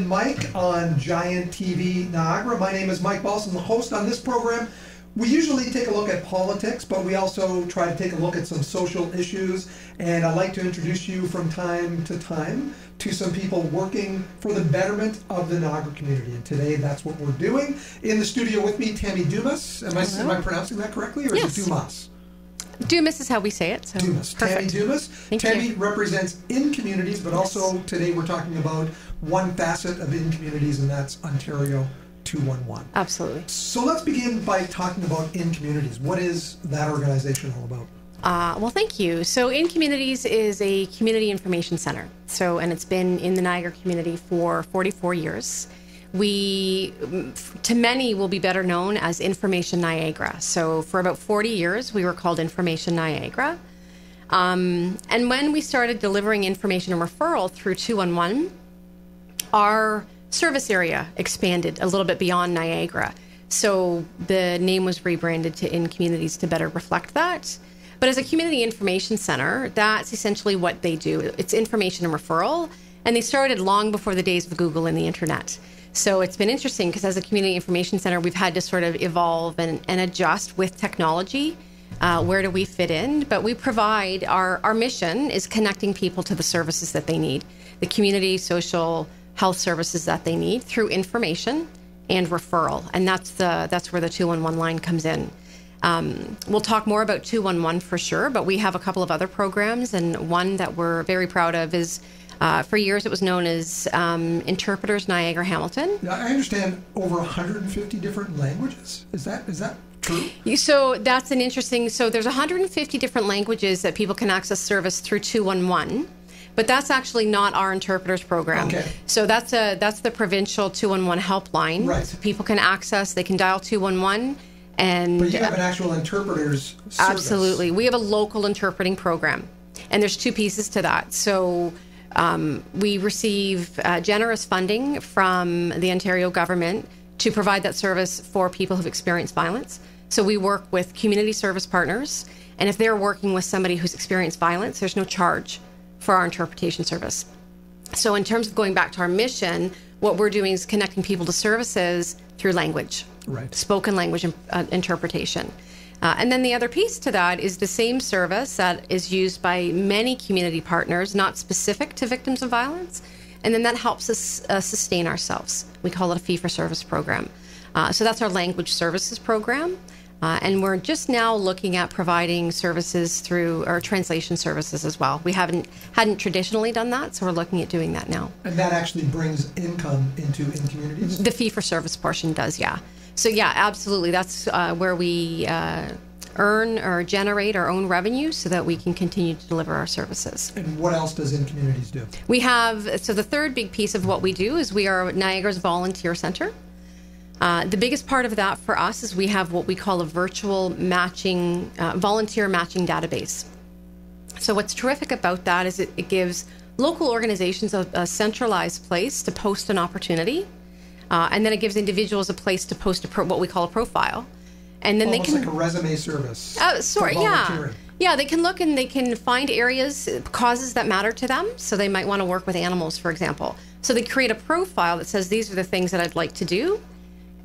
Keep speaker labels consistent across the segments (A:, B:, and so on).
A: and Mike on Giant TV Niagara. My name is Mike Balson, the host on this program. We usually take a look at politics, but we also try to take a look at some social issues. And I'd like to introduce you from time to time to some people working for the betterment of the Niagara community. And today, that's what we're doing. In the studio with me, Tammy Dumas. Am I pronouncing that correctly, or
B: Yes.
A: is it Dumas?
B: Dumas is how we say it. So
A: Dumas.
B: perfect.
A: Tammy Dumas. Tammy represents in communities, but also today we're talking about one facet of in communities, and that's Ontario 211.
B: Absolutely.
A: So let's begin by talking about in communities. What is that organization all about?
B: Well, thank you. So In Communities is a community information center. And it's been in the Niagara community for 44 years. We, to many, will be better known as Information Niagara. So for about 40 years, we were called Information Niagara. And when we started delivering information and referral through 211, our service area expanded a little bit beyond Niagara. So the name was rebranded to In Communities to better reflect that. But as a community information center, that's essentially what they do. It's information and referral. And they started long before the days of Google and the internet. So it's been interesting because as a community information center, we've had to sort of evolve and adjust with technology. Where do we fit in? But we provide, our mission is connecting people to the services that they need, the community, social, health services that they need through information and referral. And that's where the 211 line comes in. We'll talk more about 211 for sure, but we have a couple of other programs, and one that we're very proud of is, for years it was known as Interpreters Niagara Hamilton.
A: Now, I understand over 150 different languages. Is that true?
B: So that's an interesting, so there's 150 different languages that people can access service through 211. But that's actually not our interpreters program. Okay. So that's the provincial 211 helpline. Right. So people can access, they can dial 211.
A: But you have an actual interpreter's service.
B: Absolutely. We have a local interpreting program. And there's two pieces to that. So we receive generous funding from the Ontario government to provide that service for people who've experienced violence. So we work with community service partners. And if they're working with somebody who's experienced violence, there's no charge for our interpretation service. So in terms of going back to our mission, what we're doing is connecting people to services through language, spoken language interpretation. And then the other piece to that is the same service that is used by many community partners, not specific to victims of violence. And then that helps us sustain ourselves. We call it a fee-for-service program. So that's our language services program. And we're just now looking at providing services through our translation services as well. We hadn't traditionally done that, so we're looking at doing that now.
A: And that actually brings income into in communities?
B: The fee-for-service portion does, yeah. So yeah, absolutely. That's where we earn or generate our own revenue so that we can continue to deliver our services.
A: And what else does in communities do?
B: We have, so the third big piece of what we do is we are Niagara's volunteer center. The biggest part of that for us is we have what we call a virtual matching, volunteer matching database. So what's terrific about that is it gives local organizations a centralized place to post an opportunity, and then it gives individuals a place to post what we call a profile. And then
A: almost
B: they can,
A: like a resume service.
B: Yeah, they can look and they can find areas, causes that matter to them. So they might want to work with animals, for example. So they create a profile that says, these are the things that I'd like to do.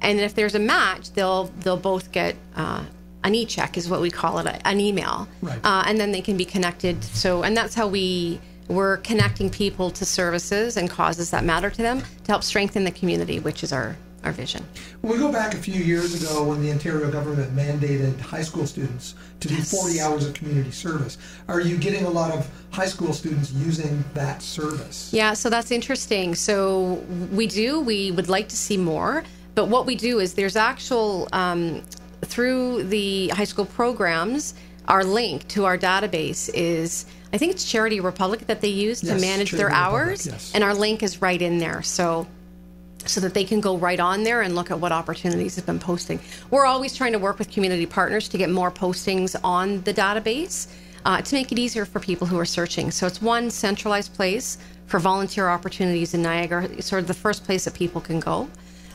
B: And if there's a match, they'll both get an e-check, is what we call it, an email. Right. And then they can be connected. And that's how we're connecting people to services and causes that matter to them to help strengthen the community, which is our vision.
A: When we go back a few years ago when the Ontario government mandated high school students to do 40 hours of community service, are you getting a lot of high school students using that service?
B: Yeah, so that's interesting. So we would like to see more. But what we do is there's actual, through the high school programs, our link to our database is, I think it's Charity Republic that they use to manage their hours. Yes. And our link is right in there. So that they can go right on there and look at what opportunities have been posting. We're always trying to work with community partners to get more postings on the database to make it easier for people who are searching. So it's one centralized place for volunteer opportunities in Niagara, sort of the first place that people can go.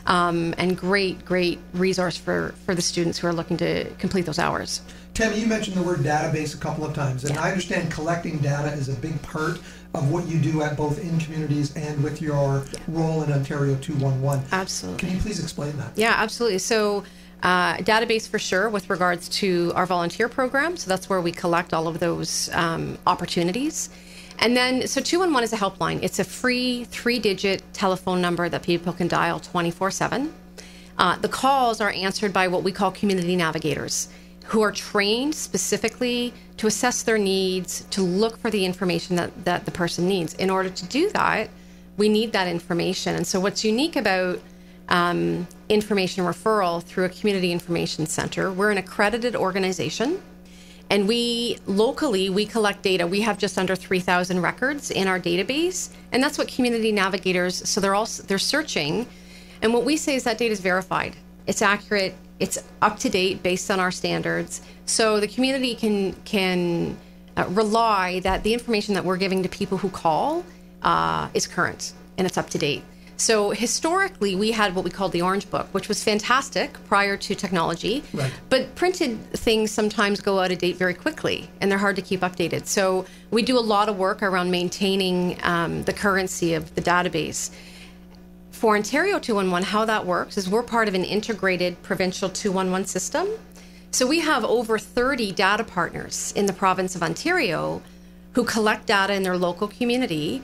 B: and great resource for the students who are looking to complete those hours.
A: Tammy, you mentioned the word database a couple of times, and I understand collecting data is a big part of what you do at both in communities and with your role in Ontario 211.
B: Absolutely.
A: Can you please explain that?
B: Yeah, absolutely. So database for sure with regards to our volunteer program. So that's where we collect all of those opportunities. And then, so 211 is a helpline. It's a free 3-digit telephone number that people can dial 24/7. The calls are answered by what we call community navigators, who are trained specifically to assess their needs, to look for the information that the person needs. In order to do that, we need that information. And so what's unique about information referral through a community information center, we're an accredited organization, and we collect data. We have just under 3,000 records in our database, and that's what community navigators, so they're searching, and what we say is that data is verified, it's accurate, it's up to date based on our standards, so the community can rely that the information that we're giving to people who call is current and it's up to date. So historically, we had what we called the Orange Book, which was fantastic prior to technology.
A: Right.
B: But printed things sometimes go out of date very quickly, and they're hard to keep updated. So we do a lot of work around maintaining the currency of the database. For Ontario 211, how that works is we're part of an integrated provincial 211 system. So we have over 30 data partners in the province of Ontario who collect data in their local community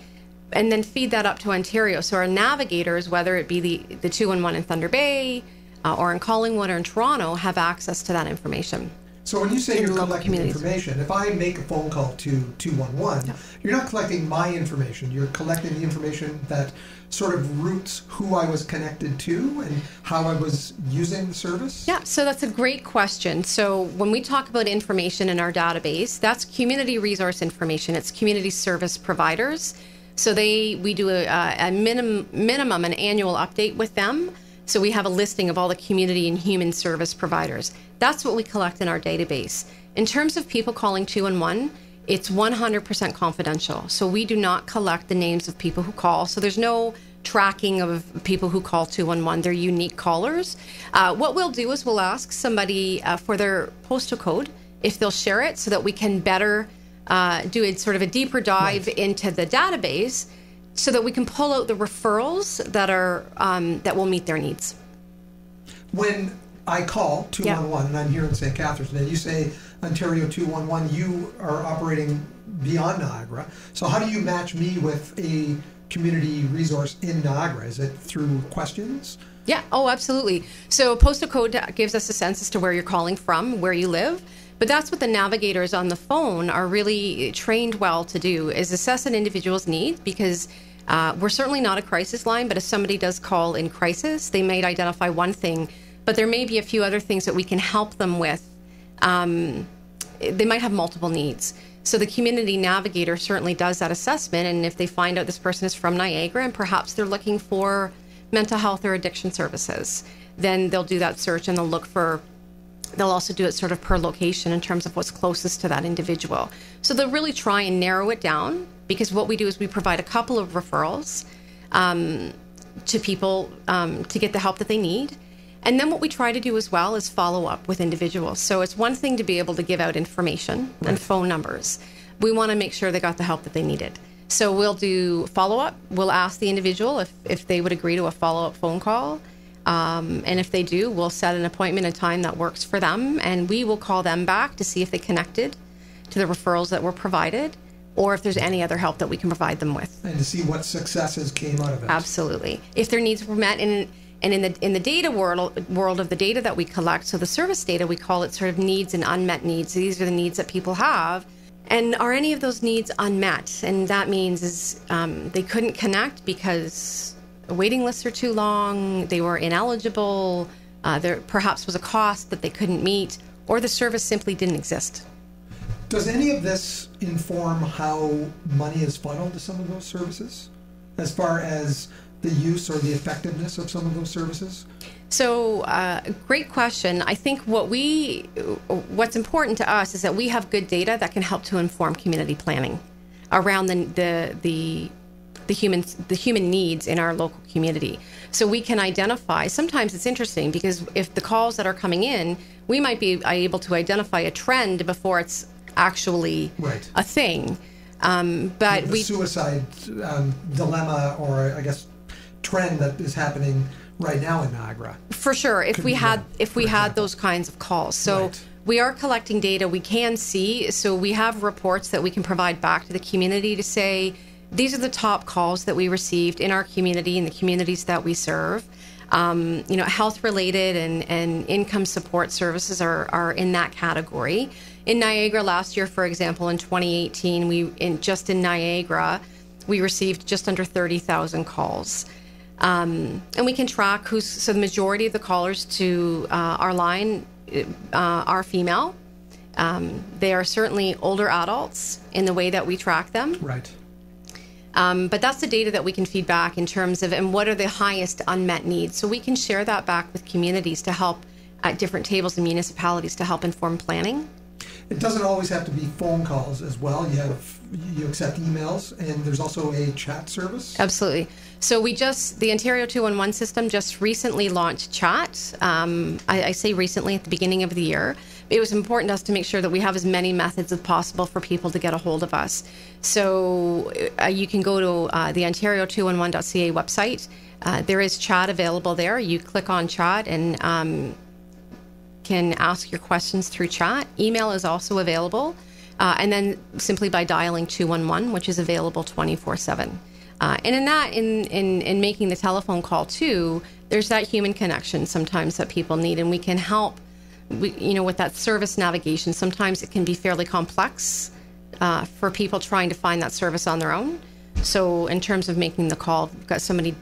B: and then feed that up to Ontario. So our navigators, whether it be the 211 in Thunder Bay or in Collingwood or in Toronto, have access to that information.
A: So when you say you're collecting
B: communities.
A: information, if I make a phone call to 211, you're not collecting my information. You're collecting the information that sort of roots who I was connected to and how I was using the service?
B: Yeah, so that's a great question. So when we talk about information in our database, that's community resource information. It's community service providers. So we do a minimum an annual update with them. So we have a listing of all the community and human service providers. That's what we collect in our database. In terms of people calling 211, it's 100% confidential. So we do not collect the names of people who call. So there's no tracking of people who call 211. They're unique callers. What we'll do is we'll ask somebody for their postal code if they'll share it so that we can better do a sort of a deeper dive into the database so that we can pull out the referrals that are that will meet their needs.
A: When I call 211 and I'm here in St. Catharines, and you say Ontario 211, you are operating beyond Niagara. So how do you match me with a community resource in Niagara? Is it through questions?
B: Yeah, oh, absolutely. So postal code gives us a sense as to where you're calling from, where you live. But that's what the navigators on the phone are really trained well to do, is assess an individual's needs, because we're certainly not a crisis line, but if somebody does call in crisis, they might identify one thing, but there may be a few other things that we can help them with. They might have multiple needs. So the community navigator certainly does that assessment, and if they find out this person is from Niagara and perhaps they're looking for mental health or addiction services, then they'll do that search and they'll also do it sort of per location in terms of what's closest to that individual. So they'll really try and narrow it down, because what we do is we provide a couple of referrals to people to get the help that they need. And then what we try to do as well is follow up with individuals. So it's one thing to be able to give out information and phone numbers. We want to make sure they got the help that they needed. So we'll do follow-up. We'll ask the individual if they would agree to a follow-up phone call. And if they do, we'll set an appointment and time that works for them, and we will call them back to see if they connected to the referrals that were provided, or if there's any other help that we can provide them with.
A: And to see what successes came out of it.
B: Absolutely. If their needs were met, and in the data world of the data that we collect, so the service data, we call it sort of needs and unmet needs. These are the needs that people have. And are any of those needs unmet? And that means is they couldn't connect because waiting lists are too long, they were ineligible, there perhaps was a cost that they couldn't meet, or the service simply didn't exist.
A: Does any of this inform how money is funneled to some of those services, as far as the use or the effectiveness of some of those services?
B: So, great question. I think what's important to us is that we have good data that can help to inform community planning around the the human needs in our local community. So we can identify. Sometimes it's interesting because if the calls that are coming in, we might be able to identify a trend before it's actually a thing. But
A: the suicide dilemma, or I guess trend that is happening right now in Niagara.
B: For sure, if we had those kinds of calls. So we are collecting data. We can see. So we have reports that we can provide back to the community to say, these are the top calls that we received in our community and the communities that we serve. Health-related and income support services are in that category. In Niagara last year, for example, in 2018, just in Niagara, we received just under 30,000 calls. And we can track so the majority of the callers to our line are female. They are certainly older adults in the way that we track them.
A: Right.
B: But that's the data that we can feed back in terms of, and what are the highest unmet needs. So we can share that back with communities to help at different tables and municipalities to help inform planning.
A: It doesn't always have to be phone calls as well. You accept emails, and there's also a chat service.
B: Absolutely. So the Ontario 211 system just recently launched chat. I say recently, at the beginning of the year. It was important to us to make sure that we have as many methods as possible for people to get a hold of us. So you can go to the ontario211.ca website. There is chat available there. You click on chat and can ask your questions through chat. Email is also available. And then simply by dialing 211, which is available 24/7. And in making the telephone call too, there's that human connection sometimes that people need, and we can help. With that service navigation, sometimes it can be fairly complex for people trying to find that service on their own. So in terms of making the call, we've got somebody,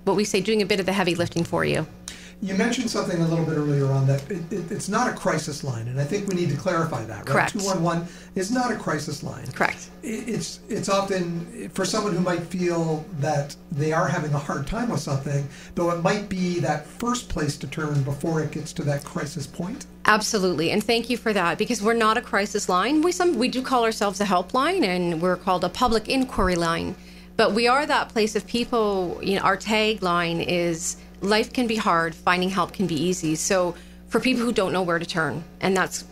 B: what we say, doing a bit of the heavy lifting for you.
A: You mentioned something a little bit earlier on that it's not a crisis line, and I think we need to clarify that, right?
B: Correct.
A: 211 is not a crisis line.
B: Correct.
A: It's often for someone who might feel that they are having a hard time with something, though it might be that first place to turn before it gets to that crisis point.
B: Absolutely, and thank you for that, because we're not a crisis line. We do call ourselves a helpline, and we're called a public inquiry line. But we are that place of people, our tagline is, life can be hard, finding help can be easy. So for people who don't know where to turn, and that's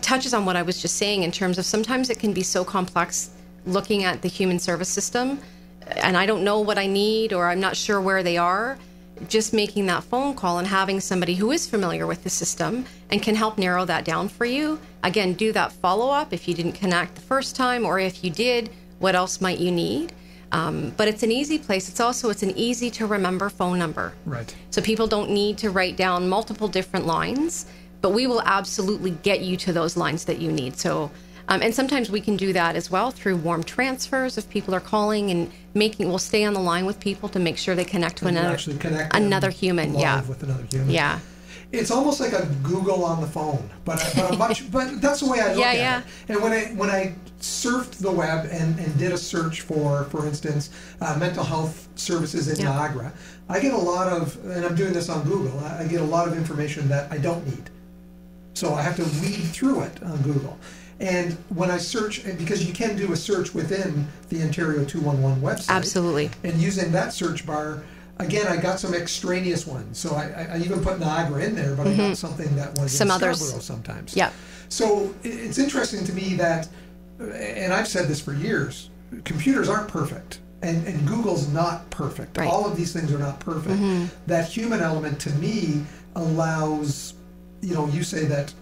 B: touches on what I was just saying in terms of sometimes it can be so complex looking at the human service system, and I don't know what I need, or I'm not sure where they are. Just making that phone call and having somebody who is familiar with the system and can help narrow that down for you. Again, do that follow-up if you didn't connect the first time, or if you did, what else might you need? But it's an easy place. It's an easy to remember phone number.
A: Right.
B: So people don't need to write down multiple different lines, but we will absolutely get you to those lines that you need. So, and sometimes we can do that as well through warm transfers if people are calling, and we'll stay on the line with people to make sure they connect to another human.
A: Yeah. With another human.
B: Yeah.
A: It's almost like a Google on the phone, but that's the way I look at it. And when I surfed the web and did a search for instance, mental health services in Niagara, I get a lot of, and I'm doing this on Google, I get a lot of information that I don't need. So I have to weed through it on Google. And when I search, because you can do a search within the Ontario 211 website.
B: Absolutely.
A: And using that search bar, again, I got some extraneous ones. So I even put Niagara in there, but I got something that was
B: some
A: in
B: others.
A: Scarborough sometimes.
B: Yeah.
A: So it's interesting to me that, and I've said this for years, computers aren't perfect. And Google's not perfect.
B: Right.
A: All of these things are not perfect. That human element, to me, allows, you say that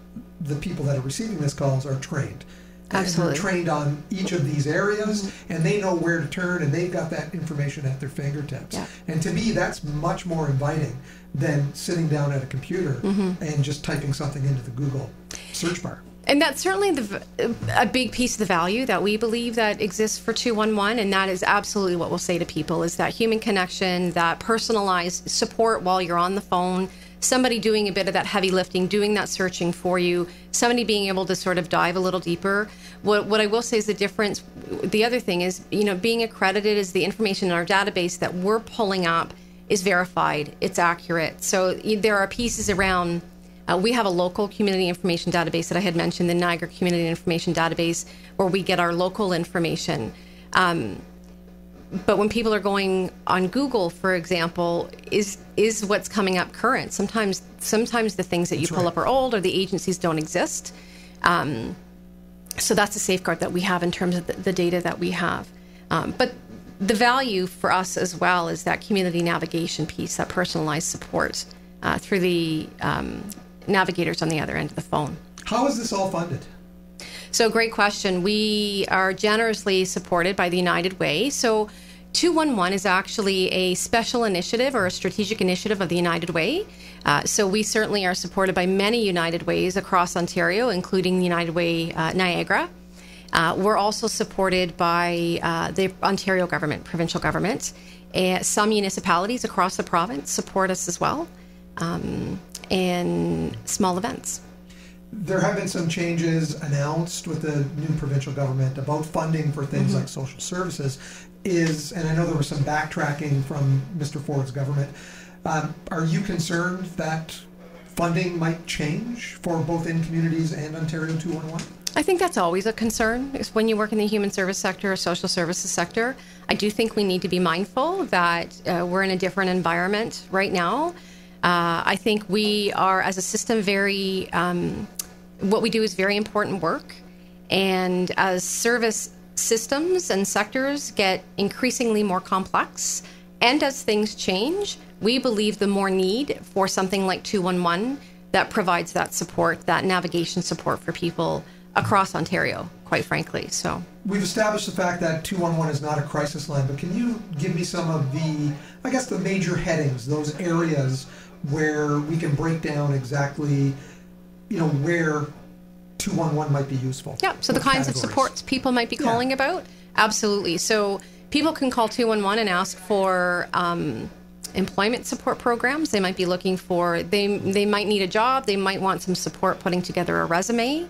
A: the people that are receiving these calls are trained.
B: Absolutely.
A: And they're trained on each of these areas, and they know where to turn, and they've got that information at their fingertips.
B: Yeah.
A: And to me, that's much more inviting than sitting down at a computer and just typing something into the Google search bar.
B: And that's certainly a big piece of the value that we believe that exists for 211, and that is absolutely what we'll say to people, is that human connection, that personalized support while you're on the phone, somebody doing a bit of that heavy lifting, doing that searching for you, somebody being able to sort of dive a little deeper. What I will say is the difference, the other thing is, being accredited is the information in our database that we're pulling up is verified, it's accurate. So there are pieces around, we have a local community information database that I had mentioned, the Niagara Community Information Database, where we get our local information. But when people are going on Google, for example, is what's coming up current? Sometimes the things that you pull up are old, or the agencies don't exist. So that's a safeguard that we have in terms of the data that we have. But the value for us as well is that community navigation piece, that personalized support through the navigators on the other end of the phone.
A: How is this all funded?
B: So great question. We are generously supported by the United Way. So 211 is actually a special initiative or a strategic initiative of the United Way. So we certainly are supported by many United Ways across Ontario, including the United Way Niagara. We're also supported by the Ontario government, provincial government. Some municipalities across the province support us as well, and small events.
A: There have been some changes announced with the new provincial government about funding for things like social services. And I know there was some backtracking from Mr. Ford's government. Are you concerned that funding might change for both in communities and Ontario 211?
B: I think that's always a concern is when you work in the human service sector or social services sector. I do think we need to be mindful that we're in a different environment right now. I think we are, as a system, what we do is very important work. And as service systems and sectors get increasingly more complex, and as things change, we believe the more need for something like 211 that provides that support, that navigation support for people across Ontario, quite frankly. So
A: we've established the fact that 211 is not a crisis line, but can you give me some of the major headings, those areas where we can break down exactly, where 211 might be useful?
B: Yeah, so the kinds of supports people might be calling about? Absolutely. So people can call 211 and ask for employment support programs. They might be looking for, they might need a job, they might want some support putting together a resume.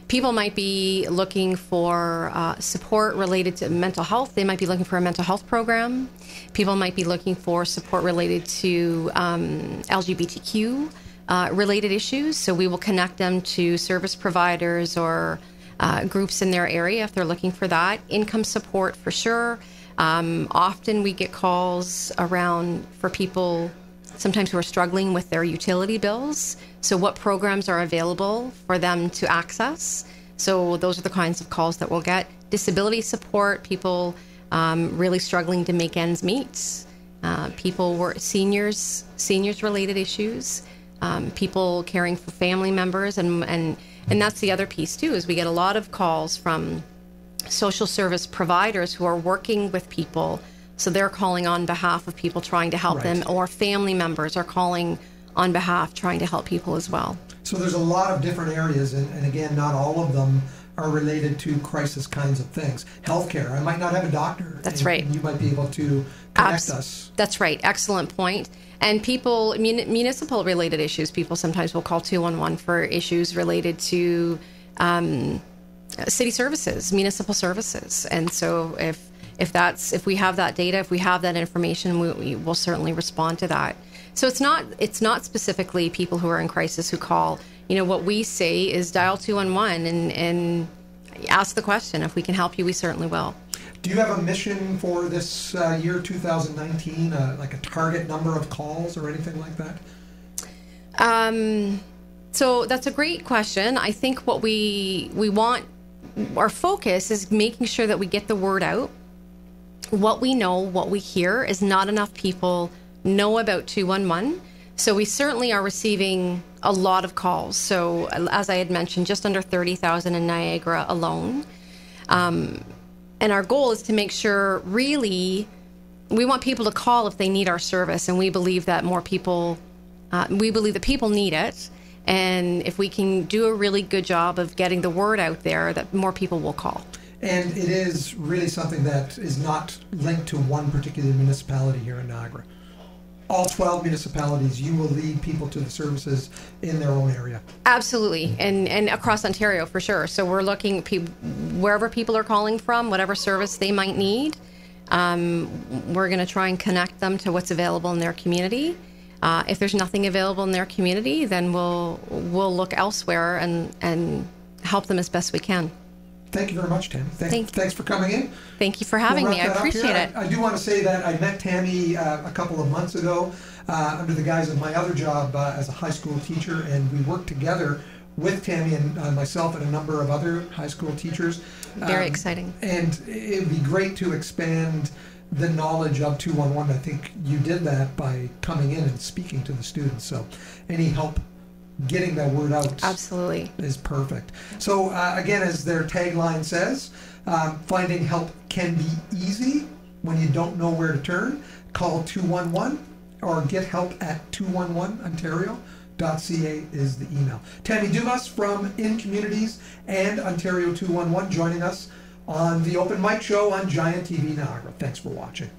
B: People might be looking for support related to mental health. They might be looking for a mental health program. People might be looking for support related to LGBTQ related issues. So we will connect them to service providers or groups in their area if they're looking for that. Income support for sure. Often we get calls around for people sometimes who are struggling with their utility bills. So what programs are available for them to access? So those are the kinds of calls that we'll get. Disability support, people really struggling to make ends meet. Seniors related issues, people caring for family members. And that's the other piece too, is we get a lot of calls from social service providers who are working with people. So they're calling on behalf of people trying to help them, or family members are calling on behalf trying to help people as well.
A: So there's a lot of different areas, and again, not all of them are related to crisis kinds of things. Healthcare, I might not have a doctor.
B: That's right.
A: You might be able to connect us.
B: That's right. Excellent point. And people, municipal related issues, people sometimes will call 211 for issues related to city services, municipal services. And so if we have that data, if we have that information, we will certainly respond to that. So it's not specifically people who are in crisis who call. What we say is dial 211 and ask the question. If we can help you, we certainly will.
A: Do you have a mission for this year 2019, like a target number of calls or anything like that?
B: So that's a great question. I think what we want, our focus is making sure that we get the word out. What we know, what we hear is not enough people know about 211. So we certainly are receiving a lot of calls. So as I had mentioned, just under 30,000 in Niagara alone. And our goal is to make sure, really, we want people to call if they need our service. And we believe that people need it. And if we can do a really good job of getting the word out there, that more people will call.
A: And it is really something that is not linked to one particular municipality here in Niagara. All 12 municipalities, you will lead people to the services in their own area. Absolutely,
B: and across Ontario for sure. So we're looking wherever people are calling from, whatever service they might need. We're going to try and connect them to what's available in their community. If there's nothing available in their community, then we'll look elsewhere and help them as best we can.
A: Thank you very much, Tammy. Thanks for coming in.
B: Thank you for having me. I appreciate it.
A: I do want to say that I met Tammy a couple of months ago under the guise of my other job as a high school teacher, and we worked together with Tammy and myself and a number of other high school teachers.
B: Very exciting.
A: And it would be great to expand the knowledge of 211. I think you did that by coming in and speaking to the students. So any help getting that word out
B: absolutely
A: is perfect. So again, as their tagline says, finding help can be easy when you don't know where to turn. Call 211 or get help at 211ontario.ca is the email. Tammy Dumas from In Communities and Ontario 211 joining us on the Open Mic Show on Giant TV Niagara. Thanks for watching.